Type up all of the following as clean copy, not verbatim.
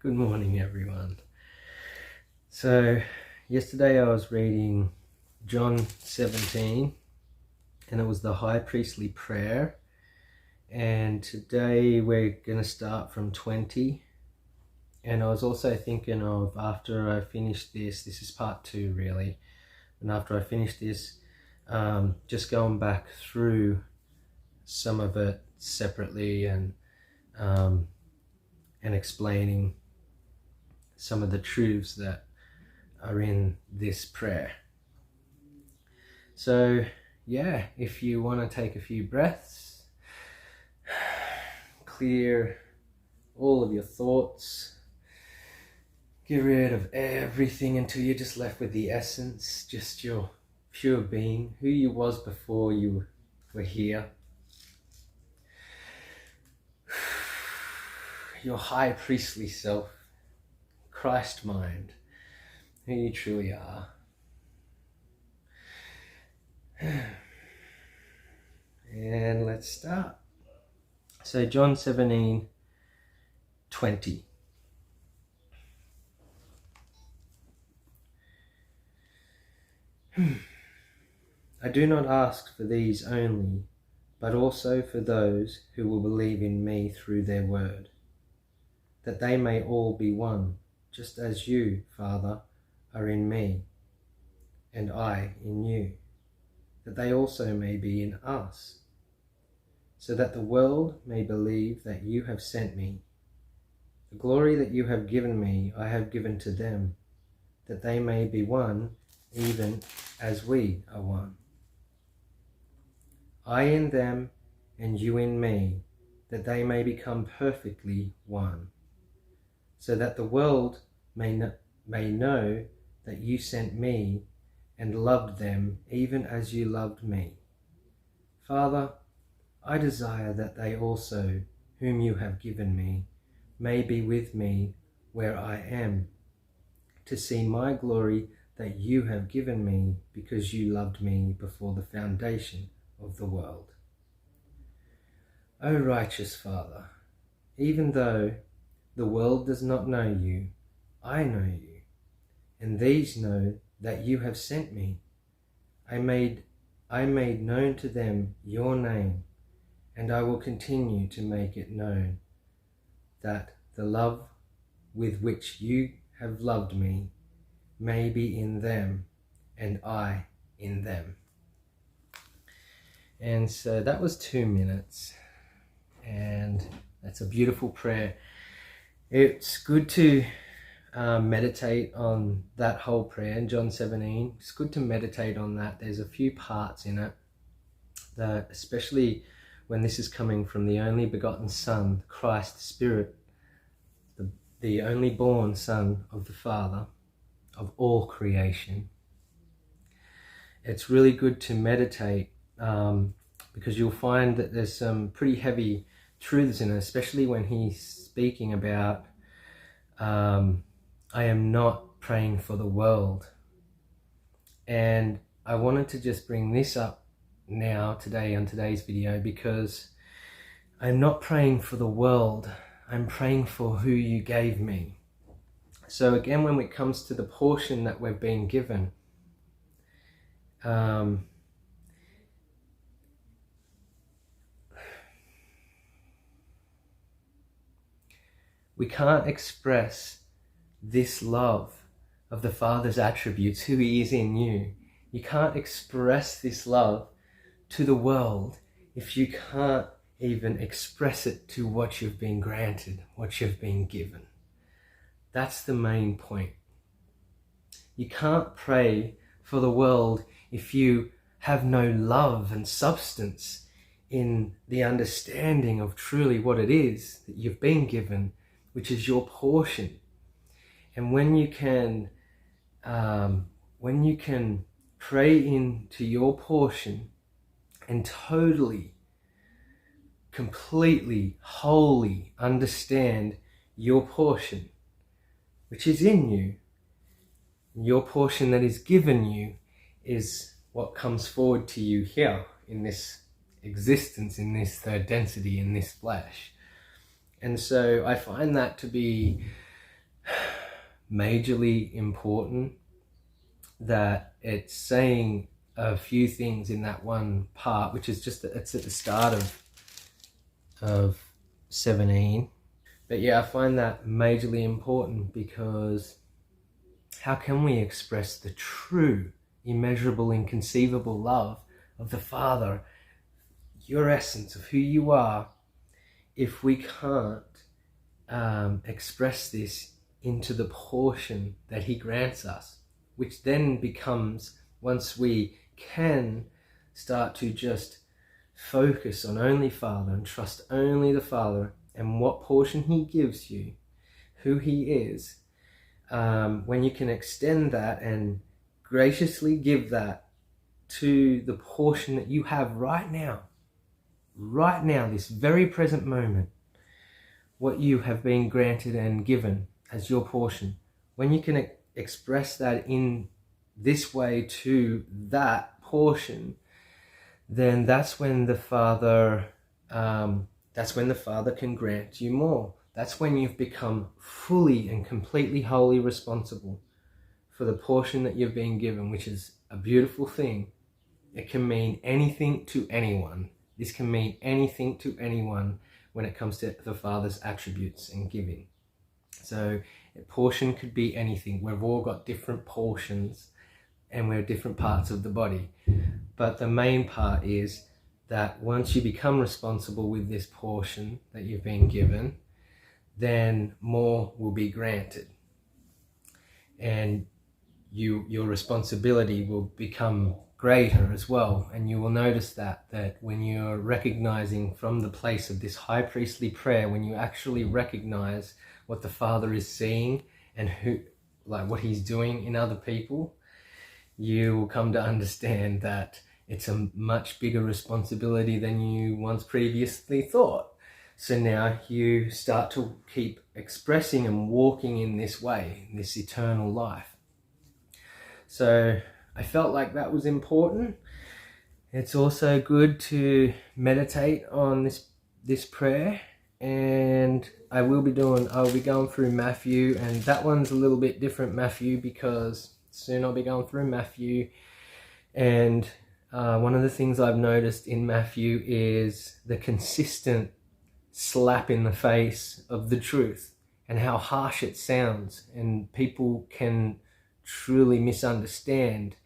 Good morning, everyone. So, yesterday I was reading John 17, and it was the high priestly prayer. And today we're going to start from 20. And I was also thinking of, after I finish this is part 2 really, and after I finish this, just going back through some of it separately and explaining some of the truths that are in this prayer. So yeah, if you want to take a few breaths, clear all of your thoughts, get rid of everything until you're just left with the essence, just your pure being, who you was before you were here. Your high priestly self, Christ mind, who you truly are. And let's start. So John 17:20. I do not ask for these only, but also for those who will believe in me through their word, that they may all be one, just as you, Father, are in me, and I in you, that they also may be in us, so that the world may believe that you have sent me. The glory that you have given me, I have given to them, that they may be one, even as we are one. I in them, and you in me, that they may become perfectly one, so that the world may know that you sent me and loved them even as you loved me. Father, I desire that they also, whom you have given me, may be with me where I am, to see my glory that you have given me because you loved me before the foundation of the world. O righteous Father, even though the world does not know you, I know you, and these know that you have sent me. I made known to them your name, and I will continue to make it known, that the love with which you have loved me may be in them, and I in them. And so that was 2 minutes, and that's a beautiful prayer. It's good to meditate on that whole prayer in John 17. It's good to meditate on that. There's a few parts in it that, especially when this is coming from the only begotten Son, Christ Spirit, the only born Son of the Father of all creation. It's really good to meditate because you'll find that there's some pretty heavy truths in it, especially when he's speaking about I am not praying for the world. And I wanted to just bring this up now today on today's video, because I'm not praying for the world, I'm praying for who you gave me. So again, when it comes to the portion that we've been given, we can't express this love of the Father's attributes, who he is in you. You can't express this love to the world if you can't even express it to what you've been granted, what you've been given. That's the main point. You can't pray for the world if you have no love and substance in the understanding of truly what it is that you've been given, which is your portion. And when you can pray into your portion and totally, completely, wholly understand your portion, which is in you, your portion that is given you is what comes forward to you here in this existence, in this third density, in this flesh. And so I find that to be majorly important, that it's saying a few things in that one part, which is just, it's at the start of 17. But yeah, I find that majorly important, because how can we express the true, immeasurable, inconceivable love of the Father, your essence of who you are, if we can't express this into the portion that He grants us, which then becomes, once we can start to just focus on only Father and trust only the Father and what portion He gives you, who He is, when you can extend that and graciously give that to the portion that you have right now, this very present moment, what you have been granted and given as your portion, when you can express that in this way to that portion, then that's when the Father can grant you more. That's when you've become fully and completely wholly responsible for the portion that you've been given, which is a beautiful thing. It can mean anything to anyone. This can mean anything to anyone when it comes to the Father's attributes and giving. So a portion could be anything. We've all got different portions and we're different parts of the body. But the main part is that once you become responsible with this portion that you've been given, then more will be granted. And your responsibility will become greater as well. And you will notice that when you're recognizing from the place of this high priestly prayer, when you actually recognize what the Father is seeing and what He's doing in other people, you will come to understand that it's a much bigger responsibility than you once previously thought. So now you start to keep expressing and walking in this way, this eternal life. So I felt like that was important. It's also good to meditate on this prayer, and I'll be going through Matthew, and that one's a little bit different, Matthew, because soon I'll be going through Matthew. And one of the things I've noticed in Matthew is the consistent slap in the face of the truth and how harsh it sounds, and people can truly misunderstand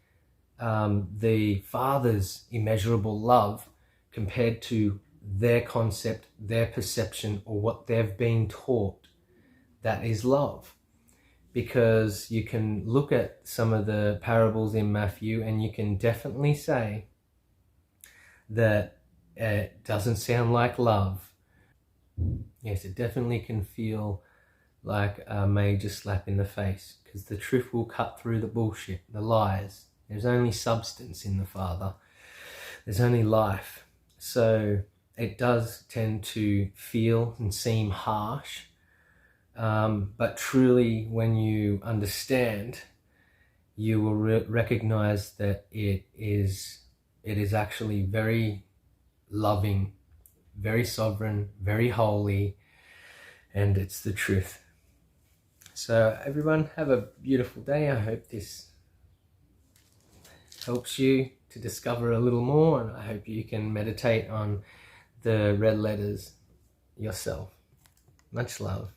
the Father's immeasurable love compared to their concept, their perception, or what they've been taught that is love. Because you can look at some of the parables in Matthew and you can definitely say that it doesn't sound like love. Yes, it definitely can feel like a major slap in the face, because the truth will cut through the bullshit, the lies. There's only substance in the Father. There's only life. So it does tend to feel and seem harsh. But truly, when you understand, you will recognize that it is actually very loving, very sovereign, very holy, and it's the truth. So everyone, have a beautiful day. I hope this helps you to discover a little more, and I hope you can meditate on the red letters yourself. Much love.